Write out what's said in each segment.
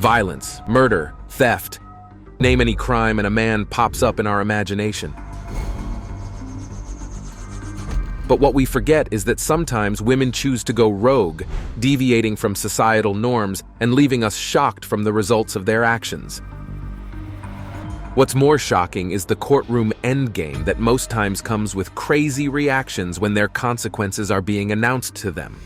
Violence, murder, theft. Name any crime and a man pops up in our imagination. But what we forget is that sometimes women choose to go rogue, deviating from societal norms and leaving us shocked from the results of their actions. What's more shocking is the courtroom endgame that most times comes with crazy reactions when their consequences are being announced to them.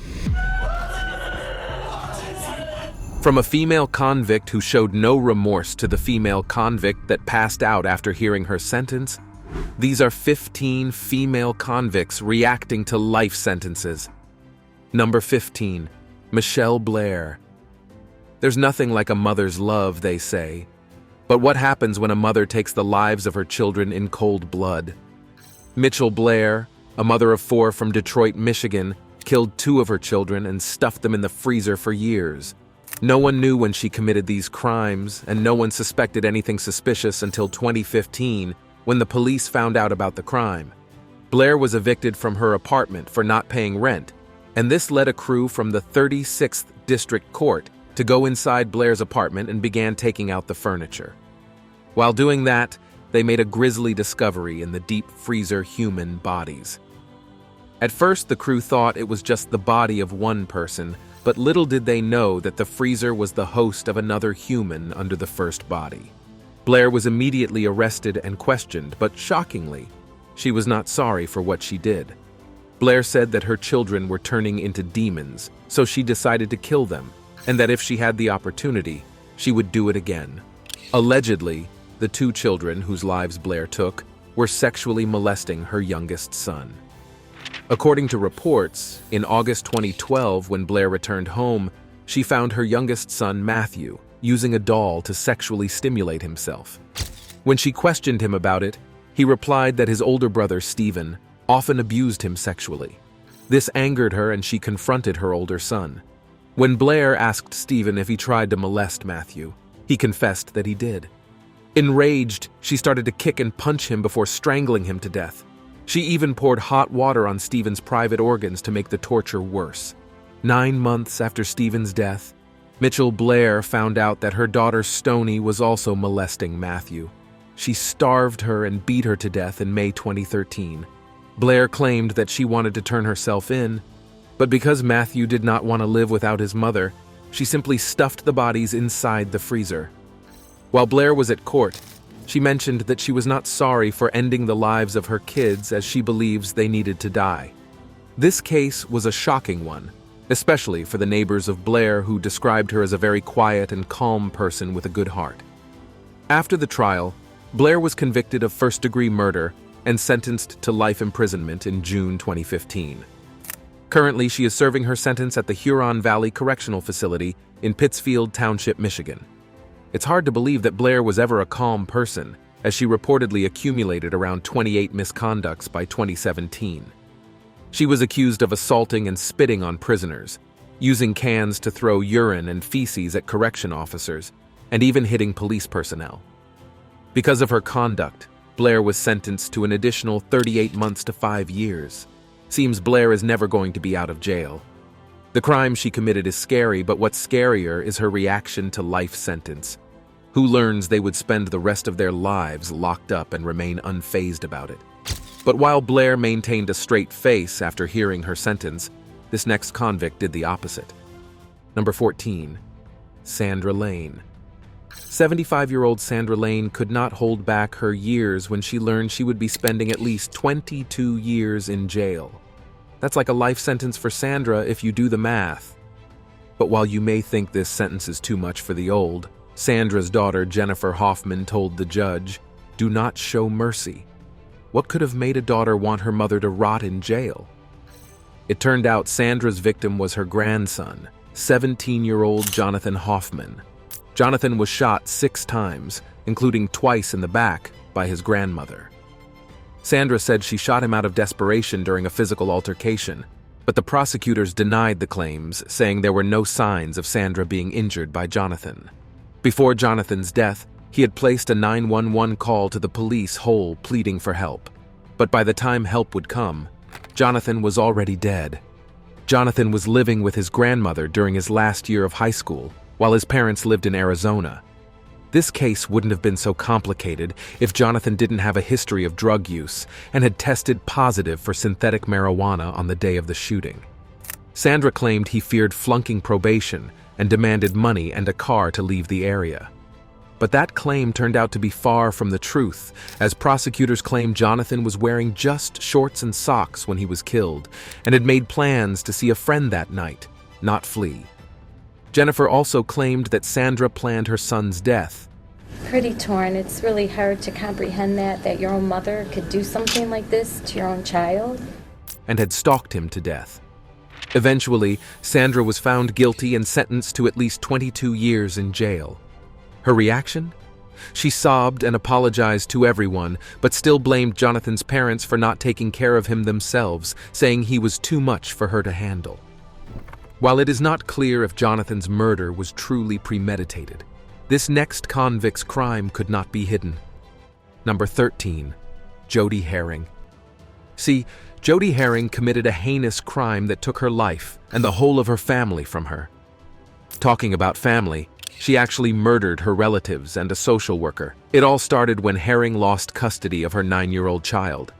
From a female convict who showed no remorse to the female convict that passed out after hearing her sentence, these are 15 female convicts reacting to life sentences. Number 15, Michelle Blair. There's nothing like a mother's love, they say. But what happens when a mother takes the lives of her children in cold blood? Michelle Blair, a mother of 4 from Detroit, Michigan, killed 2 of her children and stuffed them in the freezer for years. No one knew when she committed these crimes, and no one suspected anything suspicious until 2015, when the police found out about the crime. Blair was evicted from her apartment for not paying rent, and this led a crew from the 36th District Court to go inside Blair's apartment and began taking out the furniture. While doing that, they made a grisly discovery in the deep freezer human bodies. At first, the crew thought it was just the body of one person, but little did they know that the freezer was the host of another human under the first body. Blair was immediately arrested and questioned, but shockingly, she was not sorry for what she did. Blair said that her children were turning into demons, so she decided to kill them, and that if she had the opportunity, she would do it again. Allegedly, the 2 children whose lives Blair took were sexually molesting her youngest son. According to reports, in August 2012, when Blair returned home, she found her youngest son, Matthew, using a doll to sexually stimulate himself. When she questioned him about it, he replied that his older brother, Stephen, often abused him sexually. This angered her and she confronted her older son. When Blair asked Stephen if he tried to molest Matthew, he confessed that he did. Enraged, she started to kick and punch him before strangling him to death. She even poured hot water on Stephen's private organs to make the torture worse. 9 months after Stephen's death, Michelle Blair found out that her daughter Stoney was also molesting Matthew. She starved her and beat her to death in May 2013. Blair claimed that she wanted to turn herself in, but because Matthew did not want to live without his mother, she simply stuffed the bodies inside the freezer. While Blair was at court, she mentioned that she was not sorry for ending the lives of her kids as she believes they needed to die. This case was a shocking one, especially for the neighbors of Blair who described her as a very quiet and calm person with a good heart. After the trial, Blair was convicted of first-degree murder and sentenced to life imprisonment in June 2015. Currently, she is serving her sentence at the Huron Valley Correctional Facility in Pittsfield Township, Michigan. It's hard to believe that Blair was ever a calm person, as she reportedly accumulated around 28 misconducts by 2017. She was accused of assaulting and spitting on prisoners, using cans to throw urine and feces at correction officers, and even hitting police personnel. Because of her conduct, Blair was sentenced to an additional 38 months to 5 years. Seems Blair is never going to be out of jail. The crime she committed is scary, but what's scarier is her reaction to life sentence. Who learns they would spend the rest of their lives locked up and remain unfazed about it? But while Blair maintained a straight face after hearing her sentence, this next convict did the opposite. Number 14, Sandra Lane. 75-year-old Sandra Lane could not hold back her years when she learned she would be spending at least 22 years in jail. That's like a life sentence for Sandra if you do the math. But while you may think this sentence is too much for the old, Sandra's daughter Jennifer Hoffman told the judge, "Do not show mercy." What could have made a daughter want her mother to rot in jail? It turned out Sandra's victim was her grandson, 17-year-old Jonathan Hoffman. Jonathan was shot 6 times, including twice in the back, by his grandmother. Sandra said she shot him out of desperation during a physical altercation, but the prosecutors denied the claims, saying there were no signs of Sandra being injured by Jonathan. Before Jonathan's death, he had placed a 911 call to the police whole pleading for help. But by the time help would come, Jonathan was already dead. Jonathan was living with his grandmother during his last year of high school, while his parents lived in Arizona. This case wouldn't have been so complicated if Jonathan didn't have a history of drug use and had tested positive for synthetic marijuana on the day of the shooting. Sandra claimed he feared flunking probation and demanded money and a car to leave the area. But that claim turned out to be far from the truth, as prosecutors claimed Jonathan was wearing just shorts and socks when he was killed and had made plans to see a friend that night, not flee. Jennifer also claimed that Sandra planned her son's death. Pretty torn. It's really hard to comprehend that your own mother could do something like this to your own child. And had stalked him to death. Eventually, Sandra was found guilty and sentenced to at least 22 years in jail. Her reaction? She sobbed and apologized to everyone, but still blamed Jonathan's parents for not taking care of him themselves, saying he was too much for her to handle. While it is not clear if Jonathan's murder was truly premeditated, this next convict's crime could not be hidden. Number 13. Jodi Herring. See, Jodi Herring committed a heinous crime that took her life and the whole of her family from her. Talking about family, she actually murdered her relatives and a social worker. It all started when Herring lost custody of her 9-year-old child.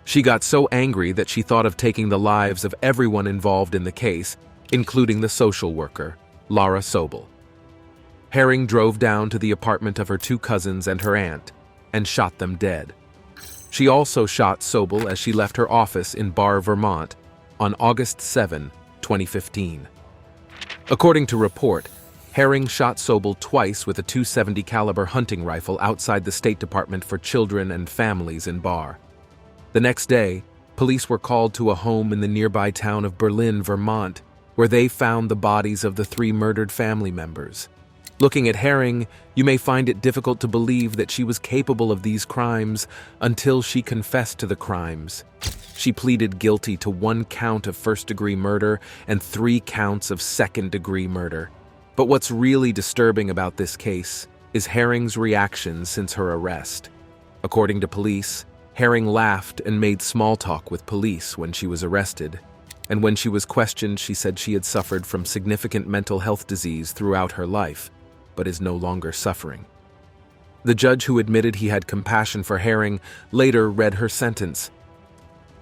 She got so angry that she thought of taking the lives of everyone involved in the case, including the social worker, Laura Sobel. Herring drove down to the apartment of her 2 cousins and her aunt and shot them dead. She also shot Sobel as she left her office in Barre, Vermont, on August 7, 2015. According to report, Herring shot Sobel twice with a .270 caliber hunting rifle outside the State Department for Children and Families in Barre. The next day, police were called to a home in the nearby town of Berlin, Vermont, where they found the bodies of the 3 murdered family members. Looking at Herring, you may find it difficult to believe that she was capable of these crimes until she confessed to the crimes. She pleaded guilty to 1 count of first-degree murder and 3 counts of second-degree murder. But what's really disturbing about this case is Herring's reaction since her arrest. According to police, Herring laughed and made small talk with police when she was arrested. And when she was questioned, she said she had suffered from significant mental health disease throughout her life, but is no longer suffering. The judge who admitted he had compassion for Herring later read her sentence.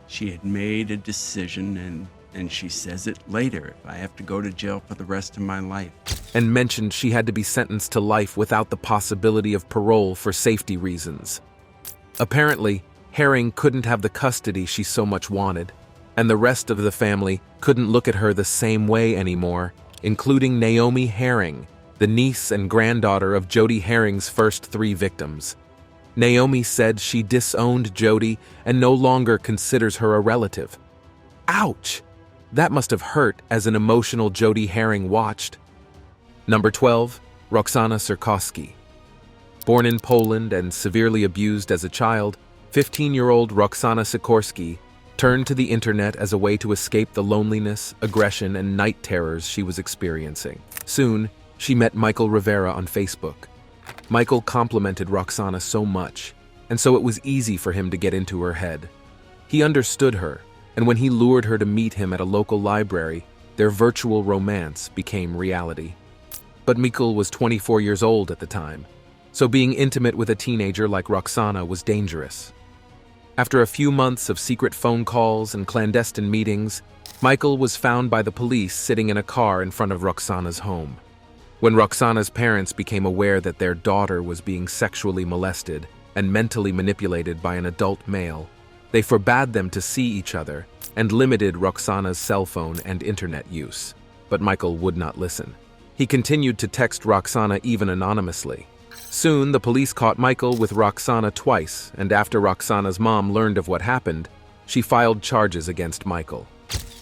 She had made a decision, and she says it later, if I have to go to jail for the rest of my life. And mentioned she had to be sentenced to life without the possibility of parole for safety reasons. Apparently, Herring couldn't have the custody she so much wanted, and the rest of the family couldn't look at her the same way anymore, including Naomi Herring, the niece and granddaughter of Jodi Herring's first 3 victims. Naomi said she disowned Jodi and no longer considers her a relative. Ouch! That must have hurt as an emotional Jodi Herring watched. Number 12. Roxana Sosi. Born in Poland and severely abused as a child, 15-year-old Roxana Sosi turned to the internet as a way to escape the loneliness, aggression, and night terrors she was experiencing. Soon, she met Michael Rivera on Facebook. Michael complimented Roxana so much, and so it was easy for him to get into her head. He understood her, and when he lured her to meet him at a local library, their virtual romance became reality. But Michael was 24 years old at the time, so being intimate with a teenager like Roxana was dangerous. After a few months of secret phone calls and clandestine meetings, Michael was found by the police sitting in a car in front of Roxana's home. When Roxana's parents became aware that their daughter was being sexually molested and mentally manipulated by an adult male, they forbade them to see each other and limited Roxana's cell phone and internet use. But Michael would not listen. He continued to text Roxana even anonymously. Soon, the police caught Michael with Roxana twice, and after Roxana's mom learned of what happened, she filed charges against Michael.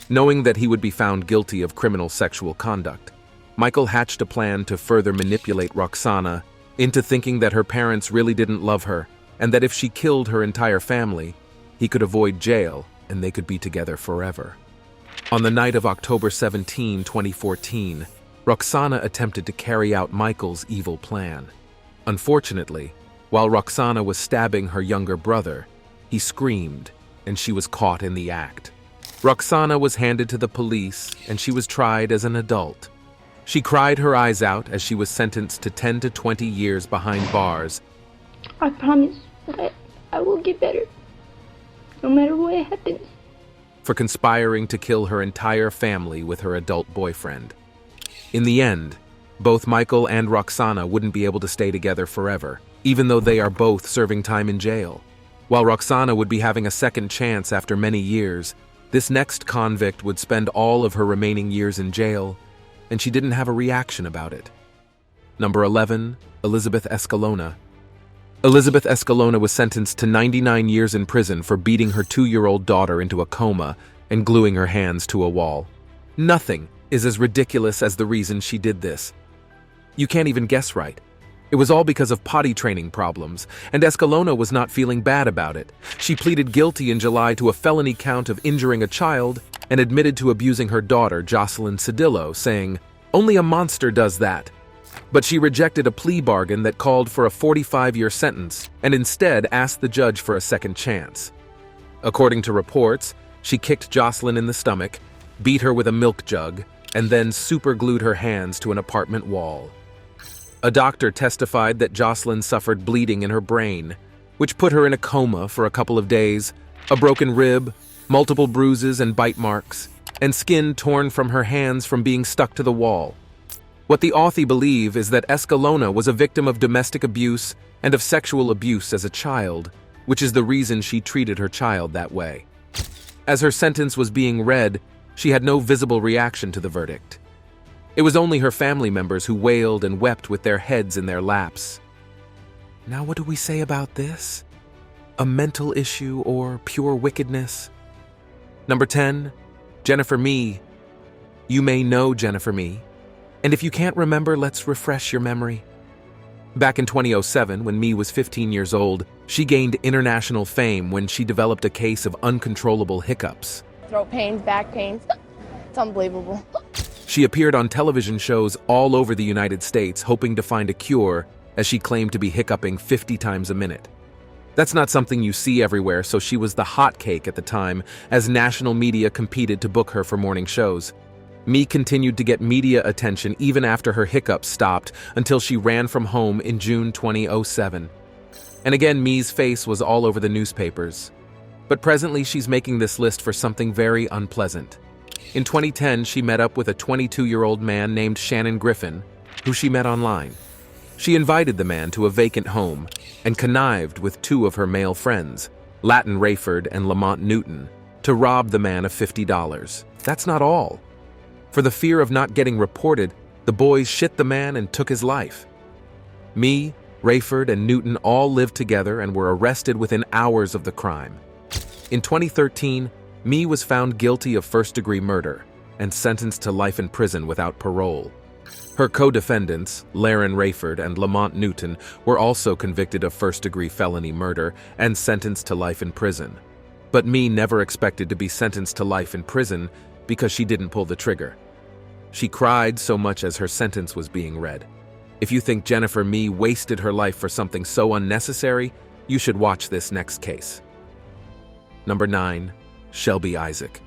Knowing that he would be found guilty of criminal sexual conduct, Michael hatched a plan to further manipulate Roxana into thinking that her parents really didn't love her, and that if she killed her entire family, he could avoid jail and they could be together forever. On the night of October 17, 2014, Roxana attempted to carry out Michael's evil plan. Unfortunately, while Roxana was stabbing her younger brother, he screamed, and she was caught in the act. Roxana was handed to the police, and she was tried as an adult. She cried her eyes out as she was sentenced to 10 to 20 years behind bars. I promise that I will get better, no matter what happens. For conspiring to kill her entire family with her adult boyfriend. In the end, both Michael and Roxana wouldn't be able to stay together forever, even though they are both serving time in jail. While Roxana would be having a second chance after many years, this next convict would spend all of her remaining years in jail, and she didn't have a reaction about it. Number 11, Elizabeth Escalona. Elizabeth Escalona was sentenced to 99 years in prison for beating her 2-year-old daughter into a coma and gluing her hands to a wall. Nothing is as ridiculous as the reason she did this. You can't even guess right. It was all because of potty training problems, and Escalona was not feeling bad about it. She pleaded guilty in July to a felony count of injuring a child and admitted to abusing her daughter, Jocelyn Cedillo, saying, "Only a monster does that." But she rejected a plea bargain that called for a 45-year sentence and instead asked the judge for a second chance. According to reports, she kicked Jocelyn in the stomach, beat her with a milk jug, and then superglued her hands to an apartment wall. A doctor testified that Jocelyn suffered bleeding in her brain, which put her in a coma for a couple of days, a broken rib, multiple bruises and bite marks, and skin torn from her hands from being stuck to the wall. What the authorities believe is that Escalona was a victim of domestic abuse and of sexual abuse as a child, which is the reason she treated her child that way. As her sentence was being read, she had no visible reaction to the verdict. It was only her family members who wailed and wept with their heads in their laps. Now what do we say about this? A mental issue or pure wickedness? Number 10, Jennifer Mee. You may know Jennifer Mee. And if you can't remember, let's refresh your memory. Back in 2007, when Mee was 15 years old, she gained international fame when she developed a case of uncontrollable hiccups. Throat pains, back pains. It's unbelievable. She appeared on television shows all over the United States hoping to find a cure, as she claimed to be hiccuping 50 times a minute. That's not something you see everywhere, so she was the hot cake at the time as national media competed to book her for morning shows. Mee continued to get media attention even after her hiccups stopped until she ran from home in June 2007. And again, Mee's face was all over the newspapers. But presently she's making this list for something very unpleasant. In 2010, she met up with a 22-year-old man named Shannon Griffin, who she met online. She invited the man to a vacant home and connived with 2 of her male friends, Latin Rayford and Lamont Newton, to rob the man of $50. That's not all. For the fear of not getting reported, the boys shit the man and took his life. Mee, Rayford, and Newton all lived together and were arrested within hours of the crime. In 2013, Mee was found guilty of first-degree murder and sentenced to life in prison without parole. Her co-defendants, Laren Rayford and Lamont Newton, were also convicted of first-degree felony murder and sentenced to life in prison. But Mee never expected to be sentenced to life in prison because she didn't pull the trigger. She cried so much as her sentence was being read. If you think Jennifer Mee wasted her life for something so unnecessary, you should watch this next case. Number 9. Shelby Isaac.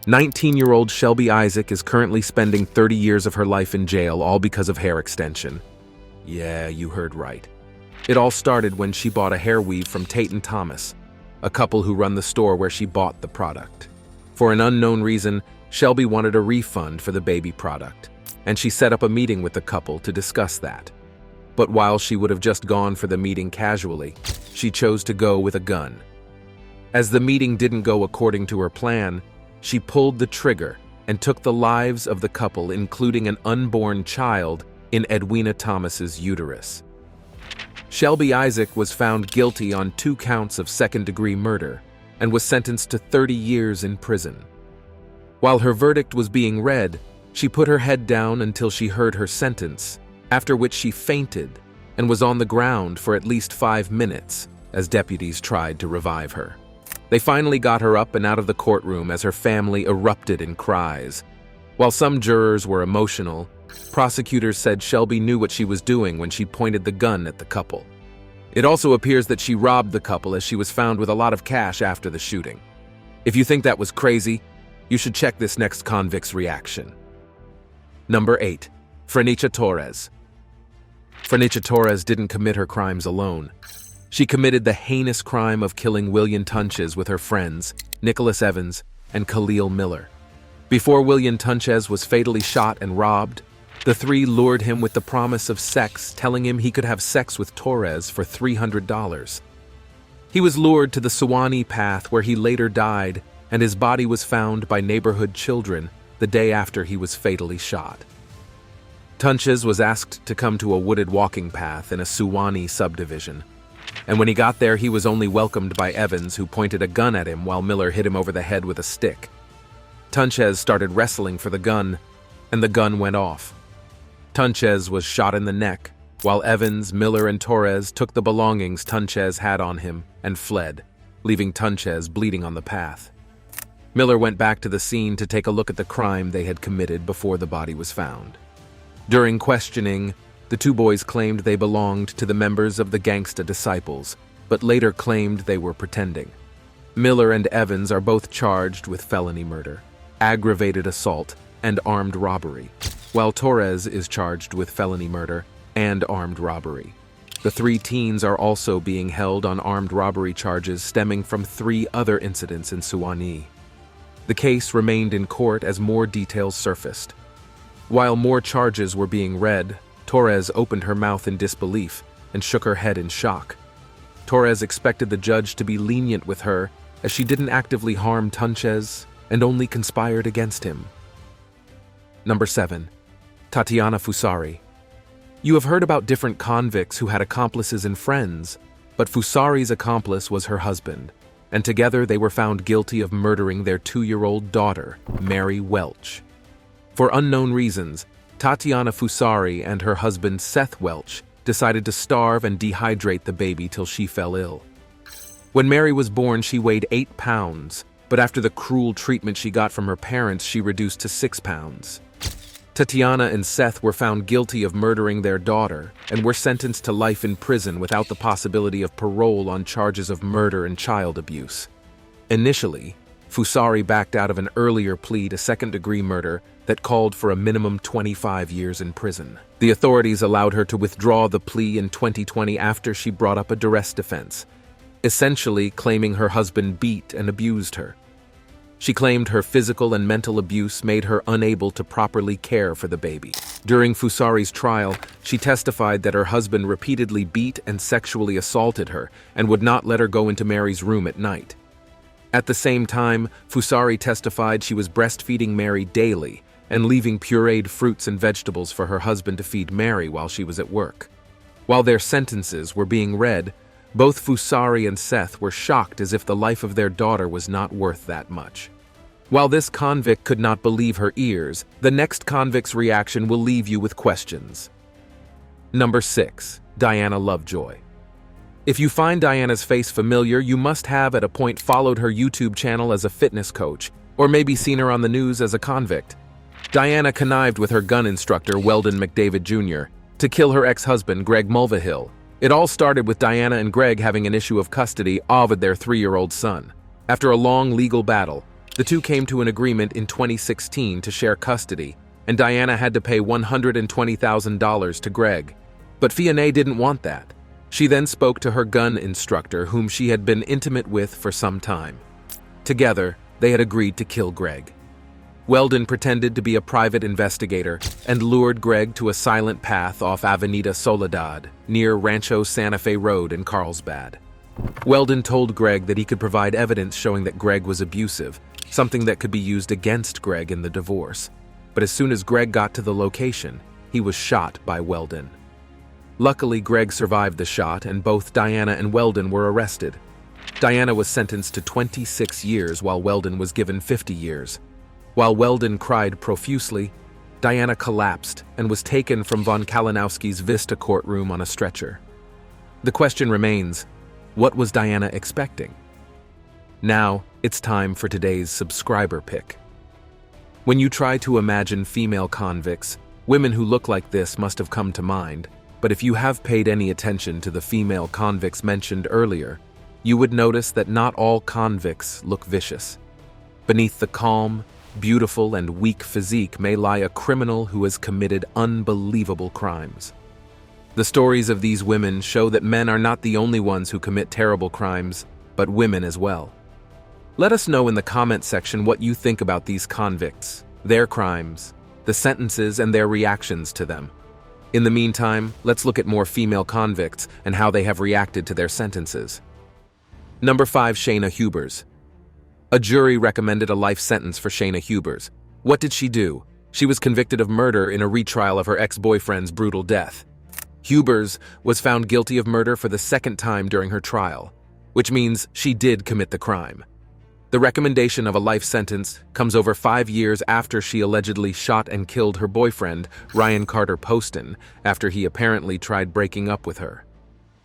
19-year-old Shelby Isaac is currently spending 30 years of her life in jail, all because of hair extension. Yeah, you heard right. It all started when she bought a hair weave from Tate & Thomas, a couple who run the store where she bought the product. For an unknown reason, Shelby wanted a refund for the baby product, and she set up a meeting with the couple to discuss that. But while she would have just gone for the meeting casually, she chose to go with a gun. As the meeting didn't go according to her plan, she pulled the trigger and took the lives of the couple, including an unborn child in Edwina Thomas's uterus. Shelby Isaac was found guilty on 2 counts of second-degree murder and was sentenced to 30 years in prison. While her verdict was being read, she put her head down until she heard her sentence, after which she fainted and was on the ground for at least 5 minutes as deputies tried to revive her. They finally got her up and out of the courtroom as her family erupted in cries. While some jurors were emotional, prosecutors said Shelby knew what she was doing when she pointed the gun at the couple. It also appears that she robbed the couple as she was found with a lot of cash after the shooting. If you think that was crazy, you should check this next convict's reaction. Number 8. Frieda Torres. Frieda Torres didn't commit her crimes alone. She committed the heinous crime of killing William Tunches with her friends, Nicholas Evans and Khalil Miller. Before William Tunches was fatally shot and robbed, the three lured him with the promise of sex, telling him he could have sex with Torres for $300. He was lured to the Suwannee path where he later died, and his body was found by neighborhood children the day after he was fatally shot. Tunches was asked to come to a wooded walking path in a Suwannee subdivision, and when he got there he was only welcomed by Evans, who pointed a gun at him while Miller hit him over the head with a stick. Tunches started wrestling for the gun, and the gun went off. Tunches was shot in the neck, while Evans, Miller, and Torres took the belongings Tunches had on him and fled, leaving Tunches bleeding on the path. Miller went back to the scene to take a look at the crime they had committed before the body was found. During questioning, the two boys claimed they belonged to the members of the Gangsta Disciples, but later claimed they were pretending. Miller and Evans are both charged with felony murder, aggravated assault, and armed robbery, while Torres is charged with felony murder and armed robbery. The three teens are also being held on armed robbery charges stemming from 3 other incidents in Suwannee. The case remained in court as more details surfaced. While more charges were being read, Torres opened her mouth in disbelief and shook her head in shock. Torres expected the judge to be lenient with her, as she didn't actively harm Tunches and only conspired against him. Number 7. Tatiana Fusari. You have heard about different convicts who had accomplices and friends, but Fusari's accomplice was her husband, and together they were found guilty of murdering their 2-year-old daughter, Mary Welch. For unknown reasons, Tatiana Fusari and her husband Seth Welch decided to starve and dehydrate the baby till she fell ill. When Mary was born, she weighed 8 pounds, but after the cruel treatment she got from her parents, she reduced to 6 pounds. Tatiana and Seth were found guilty of murdering their daughter and were sentenced to life in prison without the possibility of parole on charges of murder and child abuse. Initially, Fusari backed out of an earlier plea to second-degree murder that called for a minimum 25 years in prison. The authorities allowed her to withdraw the plea in 2020 after she brought up a duress defense, essentially claiming her husband beat and abused her. She claimed her physical and mental abuse made her unable to properly care for the baby. During Fusari's trial, she testified that her husband repeatedly beat and sexually assaulted her and would not let her go into Mary's room at night. At the same time, Fusari testified she was breastfeeding Mary daily and leaving pureed fruits and vegetables for her husband to feed Mary while she was at work. While their sentences were being read, both Fusari and Seth were shocked as if the life of their daughter was not worth that much. While this convict could not believe her ears, the next convict's reaction will leave you with questions. Number 6. Diana Lovejoy. If you find Diana's face familiar, you must have at a point followed her YouTube channel as a fitness coach, or maybe seen her on the news as a convict. Diana connived with her gun instructor, Weldon McDavid Jr., to kill her ex-husband, Greg Mulvihill. It all started with Diana and Greg having an issue of custody of their 3-year-old son. After a long legal battle, the two came to an agreement in 2016 to share custody, and Diana had to pay $120,000 to Greg. But Fionnay didn't want that. She then spoke to her gun instructor, whom she had been intimate with for some time. Together, they had agreed to kill Greg. Weldon pretended to be a private investigator and lured Greg to a silent path off Avenida Soledad, near Rancho Santa Fe Road in Carlsbad. Weldon told Greg that he could provide evidence showing that Greg was abusive, something that could be used against Greg in the divorce. But as soon as Greg got to the location, he was shot by Weldon. Luckily, Greg survived the shot, and both Diana and Weldon were arrested. Diana was sentenced to 26 years, while Weldon was given 50 years. While Weldon cried profusely, Diana collapsed and was taken from von Kalinowski's Vista courtroom on a stretcher. The question remains, what was Diana expecting? Now, it's time for today's subscriber pick. When you try to imagine female convicts, women who look like this must have come to mind, but if you have paid any attention to the female convicts mentioned earlier, you would notice that not all convicts look vicious. Beneath the calm, beautiful and weak physique may lie a criminal who has committed unbelievable crimes. The stories of these women show that men are not the only ones who commit terrible crimes, but women as well. Let us know in the comment section what you think about these convicts, their crimes, the sentences, and their reactions to them. In the meantime, let's look at more female convicts and how they have reacted to their sentences. Number 5. Shaina Hubers. A jury recommended a life sentence for Shaina Hubers. What did she do? She was convicted of murder in a retrial of her ex-boyfriend's brutal death. Hubers was found guilty of murder for the second time during her trial, which means she did commit the crime. The recommendation of a life sentence comes over 5 years after she allegedly shot and killed her boyfriend, Ryan Carter Poston, after he apparently tried breaking up with her.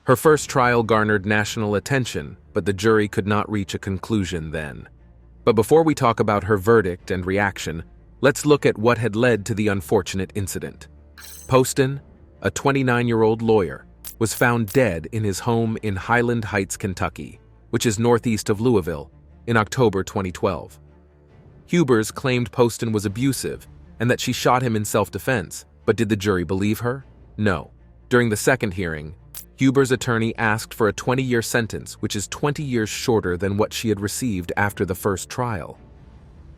Her first trial garnered national attention, but the jury could not reach a conclusion then. But before we talk about her verdict and reaction, let's look at what had led to the unfortunate incident. Poston, a 29-year-old lawyer, was found dead in his home in Highland Heights, Kentucky, which is northeast of Louisville, in October 2012. Hubers claimed Poston was abusive and that she shot him in self-defense, but did the jury believe her? No. During the second hearing, Hubers' attorney asked for a 20-year sentence, which is 20 years shorter than what she had received after the first trial.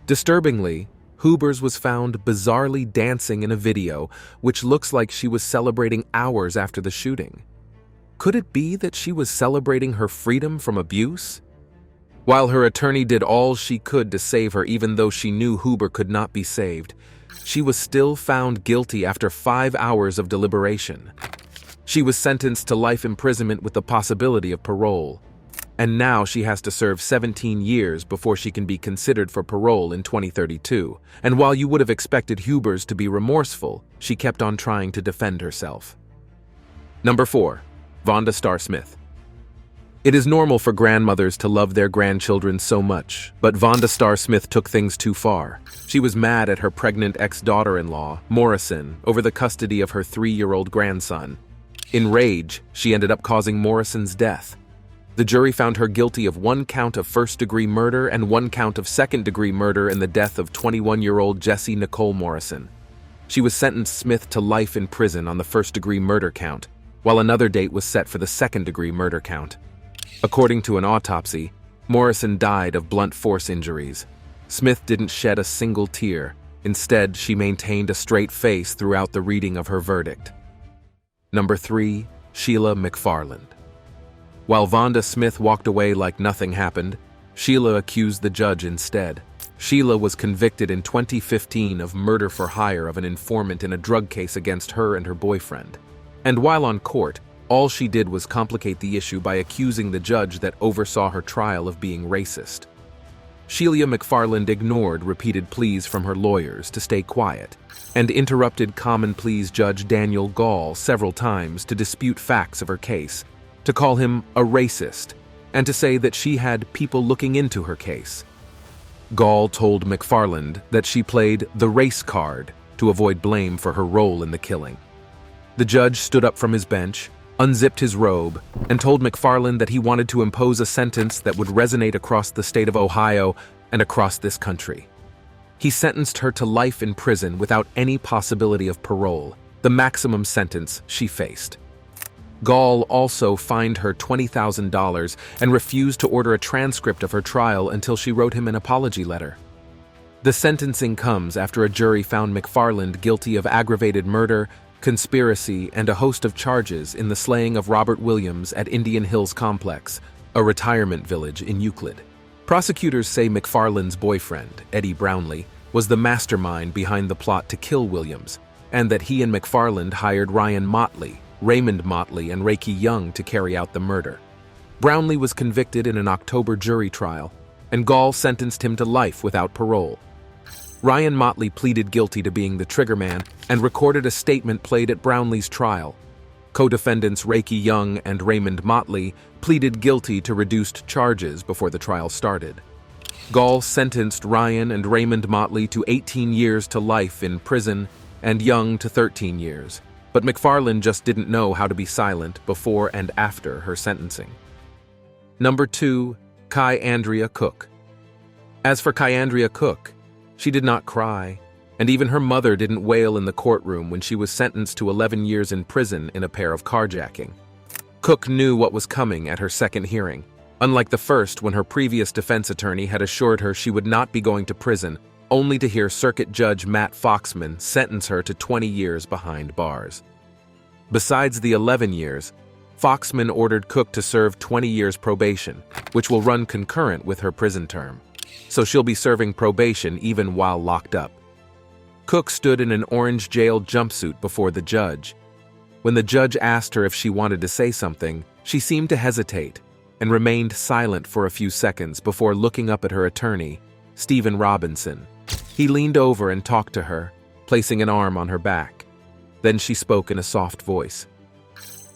Disturbingly, Hubers was found bizarrely dancing in a video, which looks like she was celebrating hours after the shooting. Could it be that she was celebrating her freedom from abuse? While her attorney did all she could to save her, even though she knew Huber could not be saved, she was still found guilty after 5 hours of deliberation. She was sentenced to life imprisonment with the possibility of parole, and now she has to serve 17 years before she can be considered for parole in 2032. And while you would have expected Hubers to be remorseful, she kept on trying to defend herself. Number 4. Vonda Smith. It is normal for grandmothers to love their grandchildren so much, but Vonda Smith took things too far. She was mad at her pregnant ex-daughter-in-law, Morrison, over the custody of her 3-year-old grandson. In rage, she ended up causing Morrison's death. The jury found her guilty of 1 count of first-degree murder and 1 count of second-degree murder in the death of 21-year-old Jessie Nicole Morrison. She was sentenced Smith to life in prison on the first-degree murder count, while another date was set for the second-degree murder count. According to an autopsy, Morrison died of blunt force injuries. Smith didn't shed a single tear. Instead, she maintained a straight face throughout the reading of her verdict. Number 3. Sheila McFarland. While Vonda Smith walked away like nothing happened, Sheila accused the judge instead. Sheila was convicted in 2015 of murder for hire of an informant in a drug case against her and her boyfriend. And while on court, all she did was complicate the issue by accusing the judge that oversaw her trial of being racist. Sheila McFarland ignored repeated pleas from her lawyers to stay quiet and interrupted Common Pleas Judge Daniel Gall several times to dispute facts of her case, to call him a racist, and to say that she had people looking into her case. Gall told McFarland that she played the race card to avoid blame for her role in the killing. The judge stood up from his bench, unzipped his robe, and told McFarland that he wanted to impose a sentence that would resonate across the state of Ohio and across this country. He sentenced her to life in prison without any possibility of parole, the maximum sentence she faced. Gall also fined her $20,000 and refused to order a transcript of her trial until she wrote him an apology letter. The sentencing comes after a jury found McFarland guilty of aggravated murder, conspiracy, and a host of charges in the slaying of Robert Williams at Indian Hills Complex, a retirement village in Euclid. Prosecutors say McFarland's boyfriend, Eddie Brownlee, was the mastermind behind the plot to kill Williams, and that he and McFarland hired Ryan Motley, Raymond Motley, and Reiki Young to carry out the murder. Brownlee was convicted in an October jury trial, and Gall sentenced him to life without parole. Ryan Motley pleaded guilty to being the triggerman and recorded a statement played at Brownlee's trial. Co-defendants Reiki Young and Raymond Motley pleaded guilty to reduced charges before the trial started. Gall sentenced Ryan and Raymond Motley to 18 years to life in prison and Young to 13 years, but McFarland just didn't know how to be silent before and after her sentencing. Number 2. Andrea Cook. As for Andrea Cook, She did not cry, and even her mother didn't wail in the courtroom when she was sentenced to 11 years in prison in a pair of carjacking. Cook knew what was coming at her second hearing, unlike the first when her previous defense attorney had assured her she would not be going to prison, only to hear Circuit Judge Matt Foxman sentence her to 20 years behind bars. Besides the 11 years, Foxman ordered Cook to serve 20 years probation, which will run concurrent with her prison term. So she'll be serving probation even while locked up. Cook stood in an orange jail jumpsuit before the judge. When the judge asked her if she wanted to say something, she seemed to hesitate and remained silent for a few seconds before looking up at her attorney, Stephen Robinson. He leaned over and talked to her, placing an arm on her back. Then she spoke in a soft voice.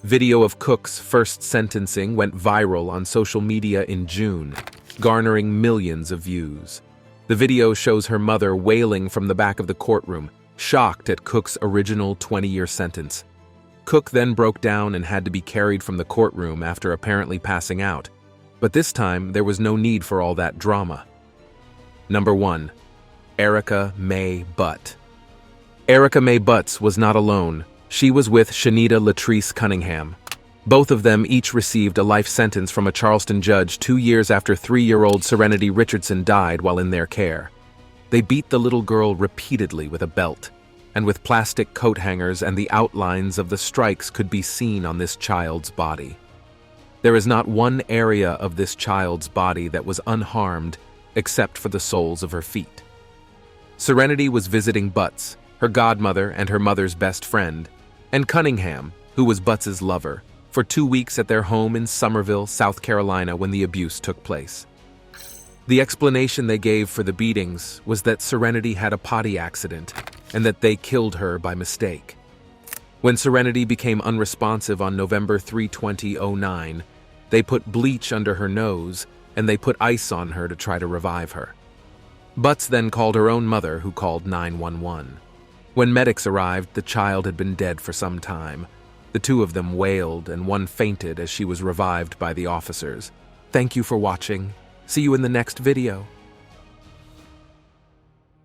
Video of Cook's first sentencing went viral on social media in June, garnering millions of views. The video shows her mother wailing from the back of the courtroom, shocked at Cook's original 20-year sentence. Cook then broke down and had to be carried from the courtroom after apparently passing out. But this time, there was no need for all that drama. Number 1. Erica Mae Butt. Erica Mae Butts was not alone. She was with Shanita Latrice Cunningham. Both of them each received a life sentence from a Charleston judge 2 years after 3-year-old Serenity Richardson died while in their care. They beat the little girl repeatedly with a belt, and with plastic coat hangers, and the outlines of the strikes could be seen on this child's body. There is not one area of this child's body that was unharmed except for the soles of her feet. Serenity was visiting Butts, her godmother and her mother's best friend, and Cunningham, who was Butts's lover, for 2 weeks at their home in Summerville, South Carolina when the abuse took place. The explanation they gave for the beatings was that Serenity had a potty accident and that they killed her by mistake. When Serenity became unresponsive on November 3, 2009, they put bleach under her nose and they put ice on her to try to revive her. Butts then called her own mother, who called 911. When medics arrived, the child had been dead for some time. The two of them wailed, and one fainted as she was revived by the officers. Thank you for watching. See you in the next video.